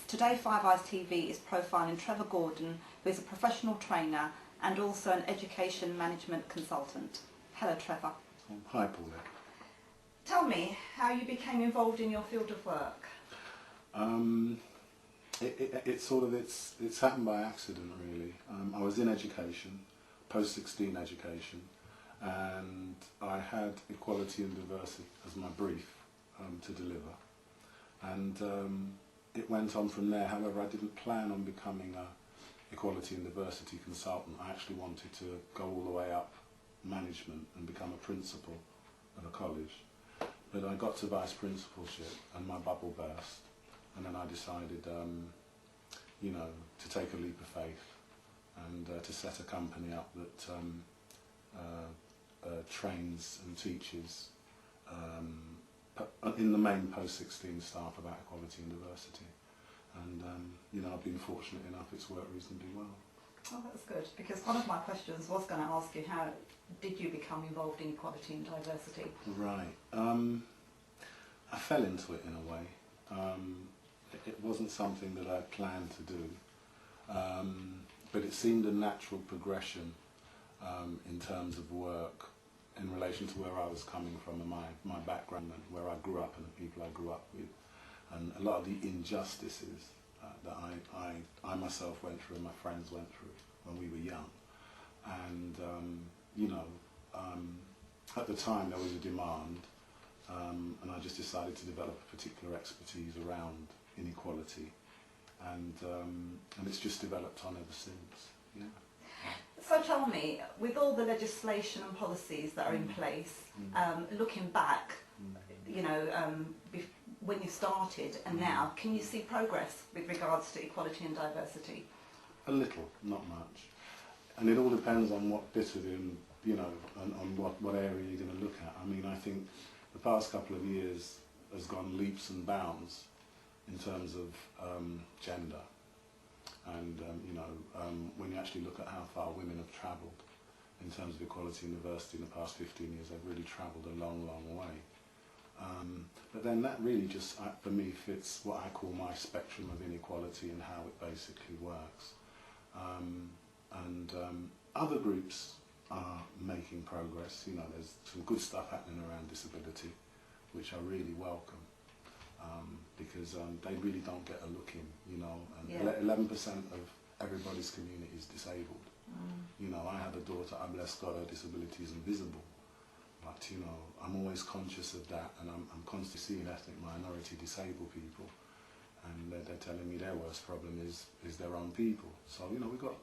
Today Five Eyes TV is profiling Trevor Gordon, who is a professional trainer and also an education management consultant. Hello Trevor. Hi Paula. Tell me how you became involved in your field of work. It's happened by accident really. I was in education, post-16 education, and I had equality and diversity as my brief to deliver, and it went on from there. However, I didn't plan on becoming a equality and diversity consultant. I actually wanted to go all the way up management and become a principal at a college, but I got to vice principalship and my bubble burst, and then I decided you know, to take a leap of faith and to set a company up that trains and teaches in the main post-16 staff about equality and diversity. And you know, I've been fortunate enough, it's worked reasonably well. Oh, that's good, because one of my questions was going to ask you, how did you become involved in equality and diversity? Right. I fell into it in a way. It wasn't something that I planned to do, but it seemed a natural progression in terms of work in relation to where I was coming from and my background and where I grew up and the people I grew up with, and a lot of the injustices that I myself went through and my friends went through when we were young. And you know, at the time there was a demand, and I just decided to develop a particular expertise around inequality, and it's just developed on ever since. Yeah. So tell me, with all the legislation and policies that are in place, looking back, you know, when you started and now, can you see progress with regards to equality and diversity? A little, not much, and it all depends on what bit of it, you know, on what area you're going to look at. I mean, I think the past couple of years has gone leaps and bounds in terms of gender, and you know, when you actually look at how far women have travelled in terms of equality and diversity in the past 15 years, they've really travelled a long, long way. But then that really just, for me, fits what I call my spectrum of inequality and how it basically works. Other groups are making progress. You know, there's some good stuff happening around disability, which I really welcome, because they really don't get a look in, you know, and 11% of everybody's community is disabled. You know, I have a daughter, I bless God, her disability is invisible, but you know, I'm always conscious of that, and I'm constantly seeing ethnic minority disabled people, and they're telling me their worst problem is their own people. So, you know, we've got,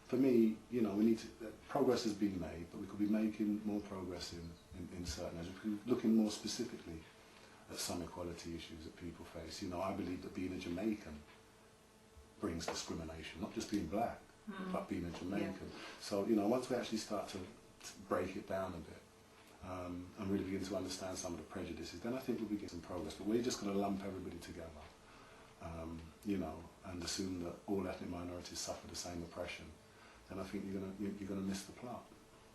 for me, you know, we need to, progress has been made, but we could be making more progress in certain areas. We could be looking more specifically at some equality issues that people face. You know, I believe that being a Jamaican brings discrimination, not just being black, but being a Jamaican. Yeah. So, you know, once we actually start to break it down a bit, and really begin to understand some of the prejudices, then I think we'll begin some progress. But we're just going to lump everybody together, you know, and assume that all ethnic minorities suffer the same oppression, then I think you're going to miss the plot,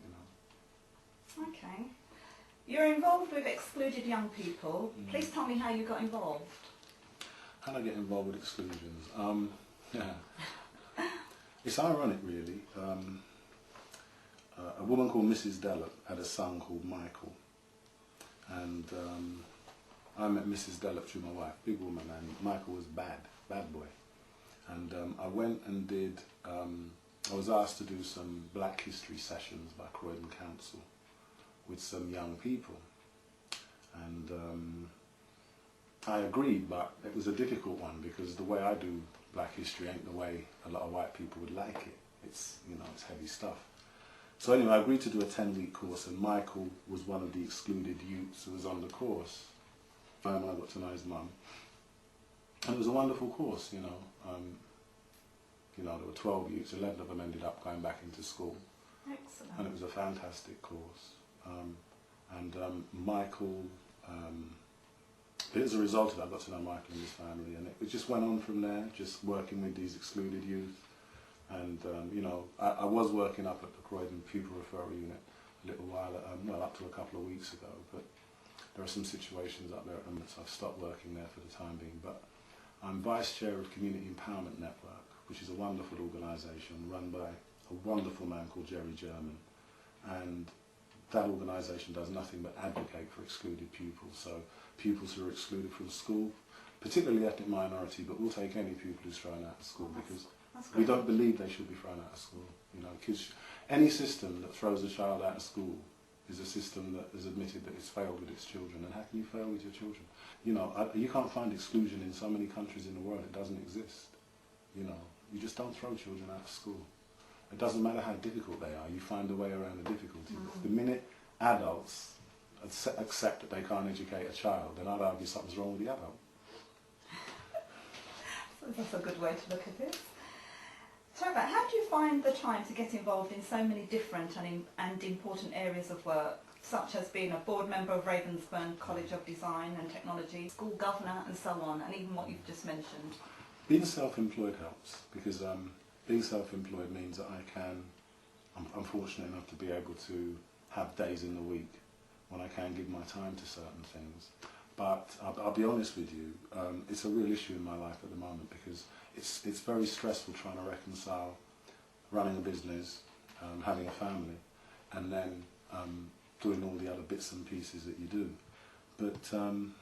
you know. Okay. You're involved with excluded young people. Please tell me how you got involved. How did I get involved with exclusions? Yeah. It's ironic, really. A woman called Mrs. Dellop had a son called Michael, and I met Mrs. Dellop through my wife, big woman, and Michael was bad boy. And I went and did, I was asked to do some Black History sessions by Croydon Council with some young people, and I agreed, but it was a difficult one because the way I do Black History ain't the way a lot of white people would like it. It's, you know, it's heavy stuff. So anyway, I agreed to do a 10-week course, and Michael was one of the excluded youths who was on the course. I got to know his mum, and it was a wonderful course. You know, there were 12 youths, 11 of them ended up going back into school. Excellent. And it was a fantastic course. Michael, as a result of that, I got to know Michael and his family, and it just went on from there, just working with these excluded youth. And you know, I was working up at the Croydon Pupil Referral Unit a little while, well, up to a couple of weeks ago, but there are some situations up there at the moment, so I've stopped working there for the time being. But I'm Vice Chair of Community Empowerment Network, which is a wonderful organisation run by a wonderful man called Jerry German. And that organisation does nothing but advocate for excluded pupils. So pupils who are excluded from school, particularly ethnic minority, but we'll take any pupil who's thrown out of school because we don't believe they should be thrown out of school. You know, kids, any system that throws a child out of school is a system that has admitted that it's failed with its children. And how can you fail with your children? You know, you can't find exclusion in so many countries in the world. It doesn't exist. You know, you just don't throw children out of school. It doesn't matter how difficult they are. You find a way around the difficulty. The minute adults accept that they can't educate a child, then I'd argue something's wrong with the adult. That's a good way to look at it. Trevor, how do you find the time to get involved in so many different and important areas of work, such as being a board member of Ravensbourne College of Design and Technology, school governor and so on, and even what you've just mentioned? Being self-employed helps because being self-employed means that I'm fortunate enough to be able to have days in the week when I can give my time to certain things. But I'll be honest with you, it's a real issue in my life at the moment because it's very stressful trying to reconcile running a business, having a family, and then doing all the other bits and pieces that you do. But I don't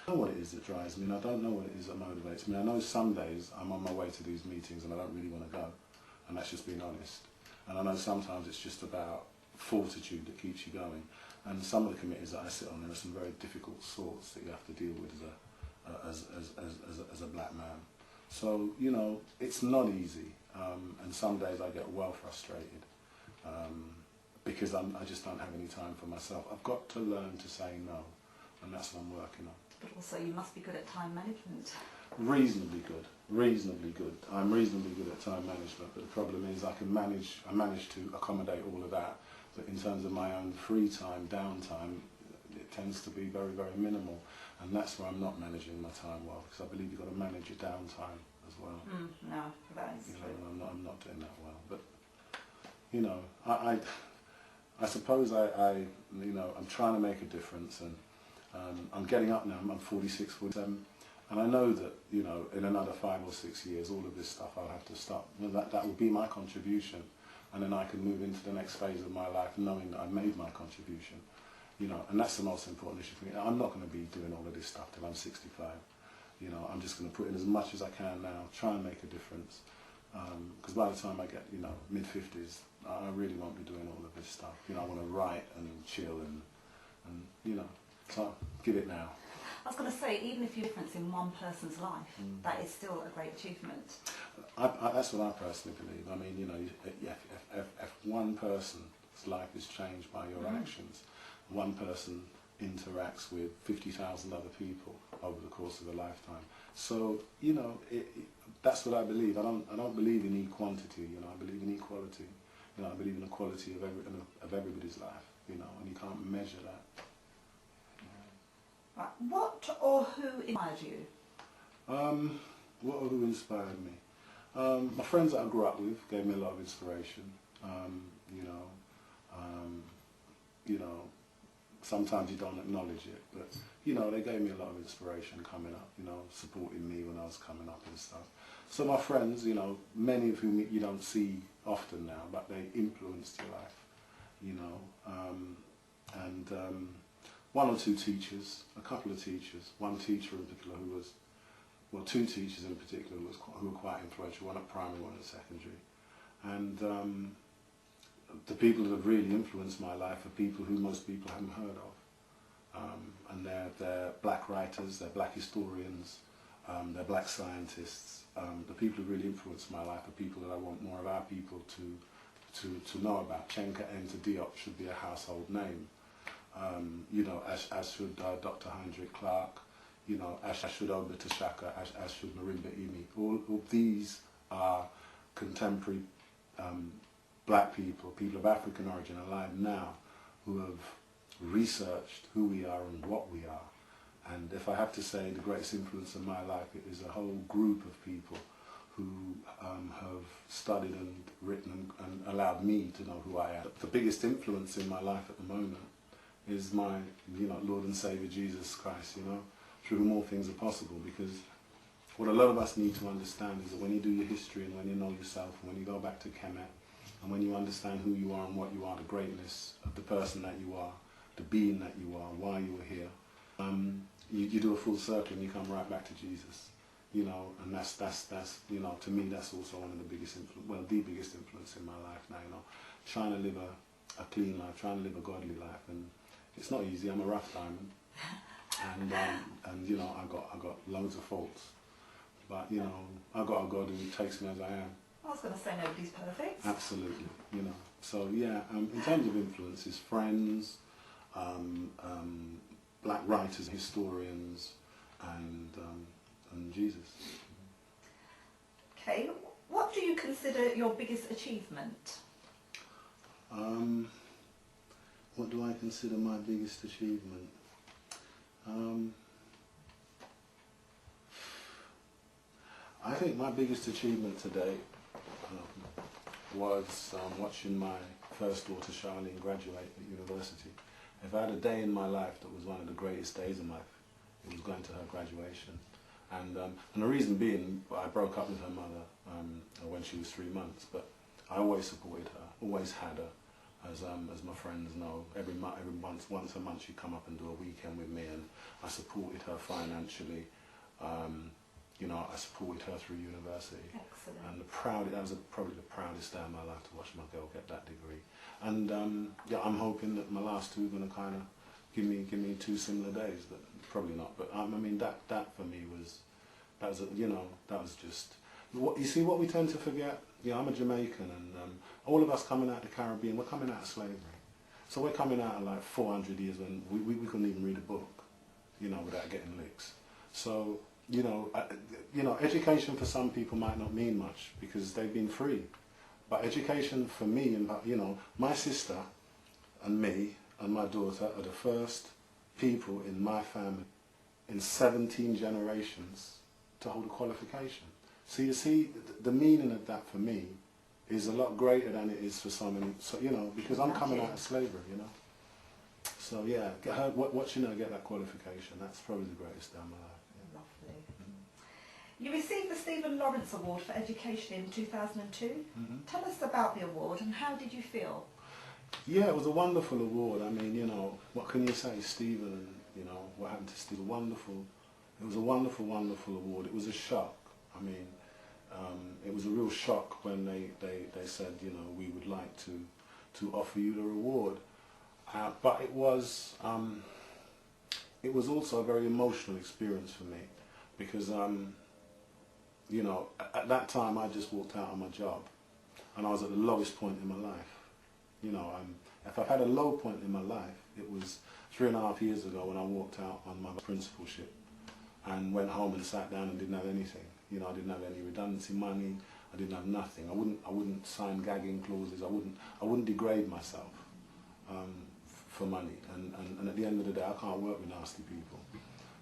know what it is that drives me, and I don't know what it is that motivates me. I know some days I'm on my way to these meetings and I don't really want to go, and that's just being honest. And I know sometimes it's just about fortitude that keeps you going. And some of the committees that I sit on, there are some very difficult sorts that you have to deal with as a black man. So, you know, it's not easy, and some days I get well frustrated because I just don't have any time for myself. I've got to learn to say no, and that's what I'm working on. But also you must be good at time management. Reasonably good, reasonably good. I'm reasonably good at time management, but the problem is I manage to accommodate all of that, but in terms of my own free time, downtime, it tends to be very, very minimal, and that's where I'm not managing my time well, because I believe you've got to manage your downtime as well. No, that is true. I'm not doing that well, but you know, I suppose you know, I'm trying to make a difference, and I'm getting up now. I'm 46, 47, and I know that, you know, in another 5 or 6 years, all of this stuff I'll have to stop. And that will be my contribution, and then I can move into the next phase of my life knowing that I've made my contribution. You know, and that's the most important issue for me. I'm not going to be doing all of this stuff till I'm 65. You know, I'm just going to put in as much as I can now, try and make a difference. Because by the time I get, you know, mid-50s, I really won't be doing all of this stuff. You know, I want to write and chill and you know, so give it now. I was going to say, even if you're difference in one person's life, that is still a great achievement. That's what I personally believe. I mean, you know, if one person's life is changed by your actions, one person interacts with 50,000 other people over the course of a lifetime. So, you know, that's what I believe. I don't believe in quantity. You know, I believe in equality. You know, I believe in the quality of everybody's life. You know, and you can't measure that. Right. What or who inspired you? What or who inspired me? My friends that I grew up with gave me a lot of inspiration. You know, sometimes you don't acknowledge it, but you know, they gave me a lot of inspiration coming up. You know, supporting me when I was coming up and stuff. So my friends, you know, many of whom you don't see often now, but they influenced your life. You know, one or two teachers, a couple of teachers, one teacher in particular who was, well, two teachers in particular who were quite influential, one at primary, one at secondary. And the people that have really influenced my life are people who most people haven't heard of. And they're black writers, they're black historians, they're black scientists. The people who really influenced my life are people that I want more of our people to know about. Chenka Enter Diop should be a household name. You know, as should Dr. Heinrich Clark, you know, as should Oba Tashaka, as should Marimba Imi. All of these are contemporary black people, people of African origin alive now, who have researched who we are and what we are. And if I have to say the greatest influence in my life, it is a whole group of people who have studied and written and allowed me to know who I am. The biggest influence in my life at the moment is my, you know, Lord and Saviour Jesus Christ, you know, through whom all things are possible, because what a lot of us need to understand is that when you do your history and when you know yourself, and when you go back to Kemet, and when you understand who you are and what you are, the greatness of the person that you are, the being that you are, why you are here, you do a full circle and you come right back to Jesus. You know, and that's you know, to me that's also one of the biggest the biggest influence in my life now. You know, trying to live a clean life, trying to live a godly life, and it's not easy. I'm a rough diamond, and you know, I got loads of faults, but you know, I got a God who takes me as I am. I was going to say nobody's perfect. Absolutely, you know. So yeah, in terms of influences, friends, black writers, historians, and Jesus. Okay, what do you consider your biggest achievement? What do I consider my biggest achievement? I think my biggest achievement today was watching my first daughter Charlene graduate at university. If I had a day in my life that was one of the greatest days in life, it was going to her graduation. And the reason being, I broke up with her mother when she was 3 months, but I always supported her, always had her, as my friends know. Every once a month she'd come up and do a weekend with me, and I supported her financially. You know, I supported her through university. Excellent. And that was probably the proudest day of my life, to watch my girl get that degree. And yeah, I'm hoping that my last two are going to kind of give me 2 similar days, but probably not. But I mean, that for me was you know, that was just what you see. What we tend to forget. Yeah, I'm a Jamaican, and all of us coming out of the Caribbean, we're coming out of slavery. So we're coming out of like 400 years when we couldn't even read a book, you know, without getting licks. So you know, education for some people might not mean much because they've been free. But education for me, and you know, my sister and me and my daughter are the first people in my family in 17 generations to hold a qualification. So you see, the meaning of that for me is a lot greater than it is for so many. So you know, because I'm coming out of slavery, you know. So yeah, watching her get that qualification, that's probably the greatest day of my life. Lovely. You received the Stephen Lawrence Award for Education in 2002. Tell us about the award and how did you feel? Yeah, it was a wonderful award. I mean, you know, what can you say, Stephen, and you know, what happened to Stephen, it was a wonderful, wonderful award. It was a shock. I mean, it was a real shock when they said, you know, we would like to offer you the award. But it was also a very emotional experience for me because, you know, at that time I just walked out on my job and I was at the lowest point in my life. You know, if I've had a low point in my life, it was 3.5 years ago when I walked out on my principalship and went home and sat down and didn't have anything. You know, I didn't have any redundancy money. I didn't have nothing. I wouldn't sign gagging clauses. I wouldn't degrade myself for money. And at the end of the day, I can't work with nasty people.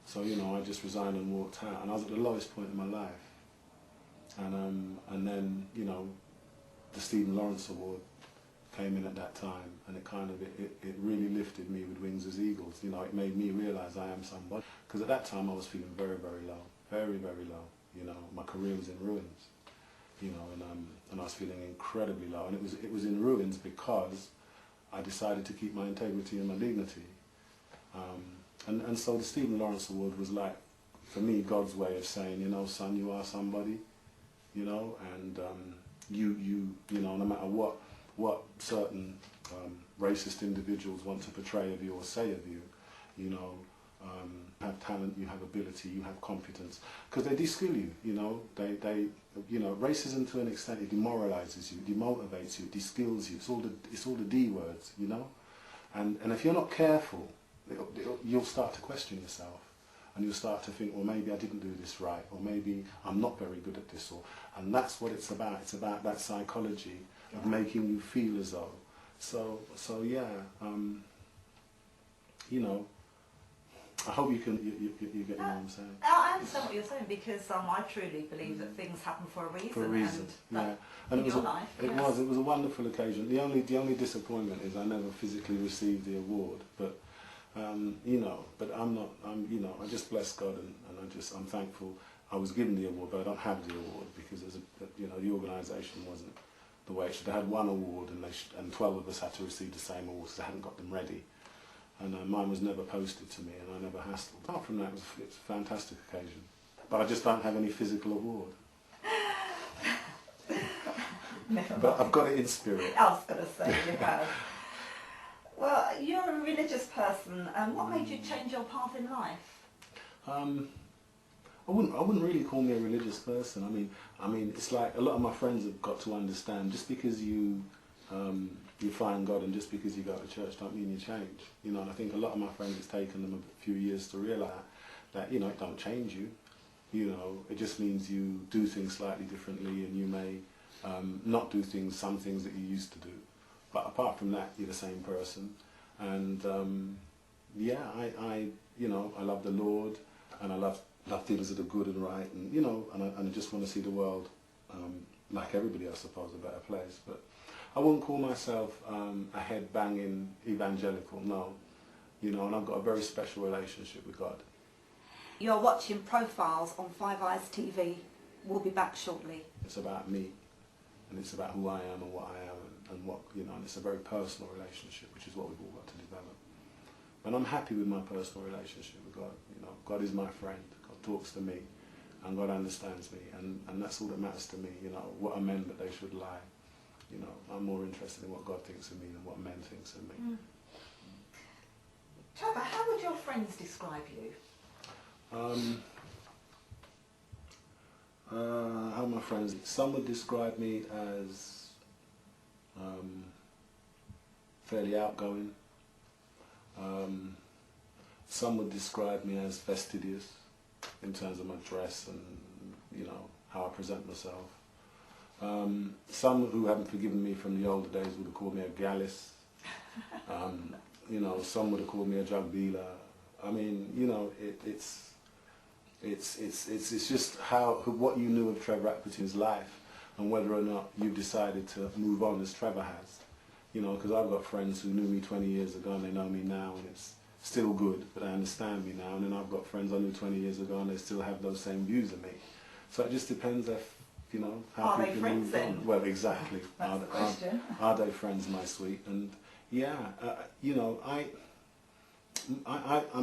So you know, I just resigned and walked out. And I was at the lowest point in my life. And then you know, the Stephen Lawrence Award came in at that time, and it really lifted me with wings as eagles. You know, it made me realise I am somebody. Because at that time I was feeling very, very low, very, very low. You know, my career was in ruins. You know, and I was feeling incredibly low, and it was in ruins because I decided to keep my integrity and my dignity. And so the Stephen Lawrence Award was like, for me, God's way of saying, you know, son, you are somebody. You know, and you know, no matter what certain racist individuals want to portray of you or say of you, you know, have talent, you have ability, you have competence, because they de-skill you. You know, they you know, racism to an extent, it demoralizes you, demotivates you, de-skills you. It's all the D words, you know, and if you're not careful, you'll start to question yourself. And you'll start to think, well, maybe I didn't do this right, or maybe I'm not very good at this, and that's what it's about. It's about that psychology of making you feel as though. So yeah, you know, I hope you get what I'm saying. I understand what you're saying because I truly believe that things happen for a reason. For a reason, yeah. And it was a wonderful occasion. The only disappointment is I never physically received the award, but. You know, but you know, I just bless God and I'm thankful. I was given the award, but I don't have the award because the organisation wasn't the way it should. I had one award, and 12 of us had to receive the same award because I hadn't got them ready. And mine was never posted to me, and I never hassled. Apart from that, it's a fantastic occasion. But I just don't have any physical award. But I've got it in spirit. I was going to say, you have. Well, you're a religious person. What made you change your path in life? I wouldn't really call me a religious person. I mean, it's like a lot of my friends have got to understand. Just because you find God and just because you go to church don't mean you change. You know, and I think a lot of my friends, it's taken them a few years to realise that, you know, it don't change you. You know, it just means you do things slightly differently, and you may not do some things that you used to do. But apart from that, you're the same person. And yeah, I love the Lord, and I love things that are good and right, and you know, and I just want to see the world, like everybody, I suppose, a better place. But I wouldn't call myself a head-banging evangelical, no. You know, and I've got a very special relationship with God. You're watching Profiles on Five Eyes TV. We'll be back shortly. It's about me, and it's about who I am and what I am, and what, you know, and it's a very personal relationship, which is what we've all got to develop. And I'm happy with my personal relationship with God. You know, God is my friend. God talks to me, and God understands me, and that's all that matters to me. You know, what are men that they should lie? You know, I'm more interested in what God thinks of me than what men thinks of me. Mm. Trevor, how would your friends describe you? How my friends, some would describe me as fairly outgoing. Some would describe me as fastidious in terms of my dress and, you know, how I present myself. Some who haven't forgiven me from the older days would have called me a gallus. You know, some would have called me a drug dealer. I mean, you know, it's just what you knew of Trevor Appleton's life, and whether or not you've decided to move on as Trevor has. You know, because I've got friends who knew me 20 years ago and they know me now, and it's still good, but they understand me now. And then I've got friends I knew 20 years ago and they still have those same views of me. So it just depends if, you know, how are people they friends move on. then? Well, exactly. That's the question. Are they friends, my sweet? And yeah, you know,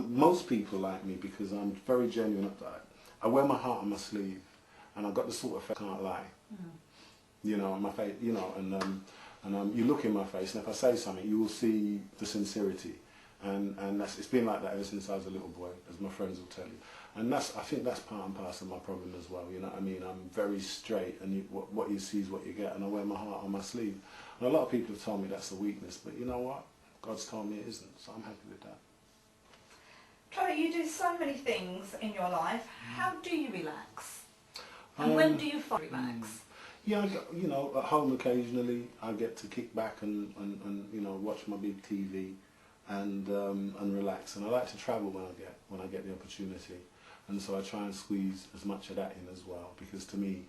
most people like me because I'm very genuine. I wear my heart on my sleeve, and I've got the sort of face I can't lie. Mm. You know, my face. You know, and you look in my face, and if I say something, you will see the sincerity. And it's been like that ever since I was a little boy, as my friends will tell you. And I think that's part and parcel of my problem as well. You know what I mean? I'm very straight, and what you see is what you get, and I wear my heart on my sleeve. And a lot of people have told me that's a weakness, but you know what? God's told me it isn't, so I'm happy with that. Trevor, you do so many things in your life. How do you relax? And when do you find relax? Yeah, you know, at home occasionally I get to kick back and you know, watch my big TV and relax. And I like to travel when I get the opportunity. And so I try and squeeze as much of that in as well, because to me,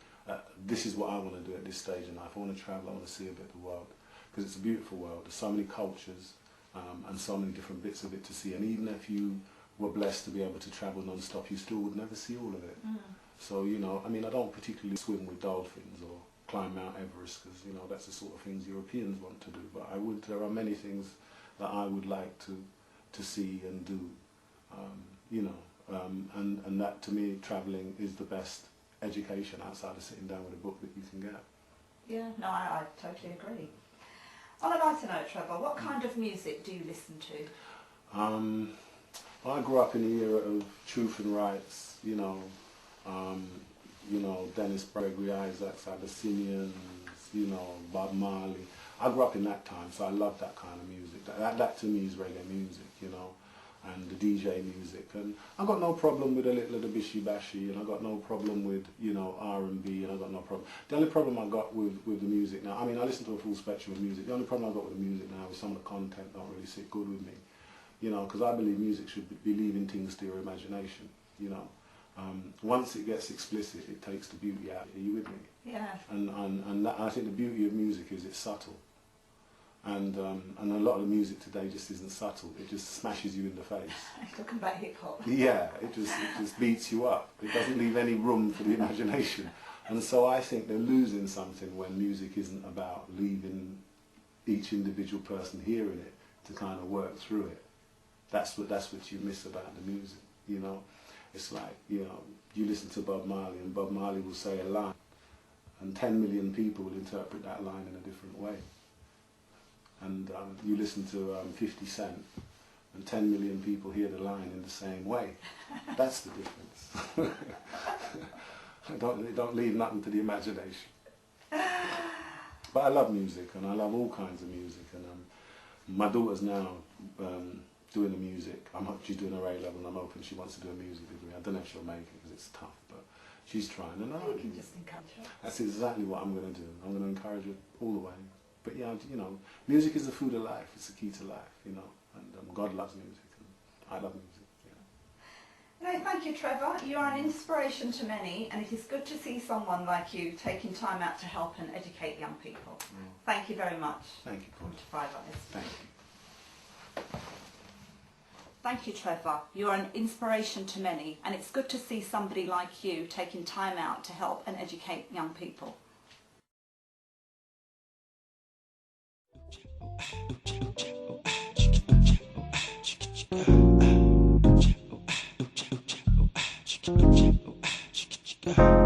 this is what I want to do at this stage in life. I want to travel, I want to see a bit of the world, because it's a beautiful world. There's so many cultures and so many different bits of it to see. And even if you were blessed to be able to travel non-stop, you still would never see all of it. Mm. So, you know, I mean, I don't particularly swim with dolphins or climb Mount Everest, because, you know, that's the sort of things Europeans want to do. But there are many things that I would like to see and do, you know, and that to me, travelling is the best education outside of sitting down with a book that you can get. Yeah, no, I totally agree. On a lighter note, Trevor, what kind of music do you listen to? I grew up in the era of Truth and Rights, you know, Dennis Gregory Isaacs, Abyssinians, you know, Bob Marley. I grew up in that time, so I love that kind of music. That to me is reggae music, you know, and the DJ music. And I got no problem with a little of the bishy bashy, and I got no problem with, you know, R&B, and I got no problem. The only problem I got with the music now, I mean, I listen to a full spectrum of music. The only problem I got with the music now is some of the content don't really sit good with me. You know, because I believe music should be leaving things to your imagination, you know. Once it gets explicit, it takes the beauty out. Are you with me? Yeah. And I think the beauty of music is it's subtle. And a lot of the music today just isn't subtle. It just smashes you in the face. Talking about hip hop. Yeah, it just beats you up. It doesn't leave any room for the imagination. And so I think they're losing something when music isn't about leaving each individual person hearing it to kind of work through it. That's what you miss about the music, you know. It's like, you know, you listen to Bob Marley and Bob Marley will say a line and 10 million people will interpret that line in a different way. And you listen to 50 Cent and 10 million people hear the line in the same way. That's the difference. Don't leave nothing to the imagination. But I love music, and I love all kinds of music. And my daughter's now doing the music. She's doing her A-level, and I'm hoping she wants to do a music degree. I don't know if she'll make it because it's tough, but she's trying. And You can just encourage her. that's exactly what I'm going to do. I'm going to encourage her all the way. But yeah, you know, music is the food of life. It's the key to life, you know. And God loves music, and I love music. No, thank you, Trevor. You are an inspiration to many, and it is good to see someone like you taking time out to help and educate young people. Thank you very much. Thank you, Paul. To 5 Eyes. Thank you. Thank you, Trevor. You are an inspiration to many, and it's good to see somebody like you taking time out to help and educate young people. Yeah.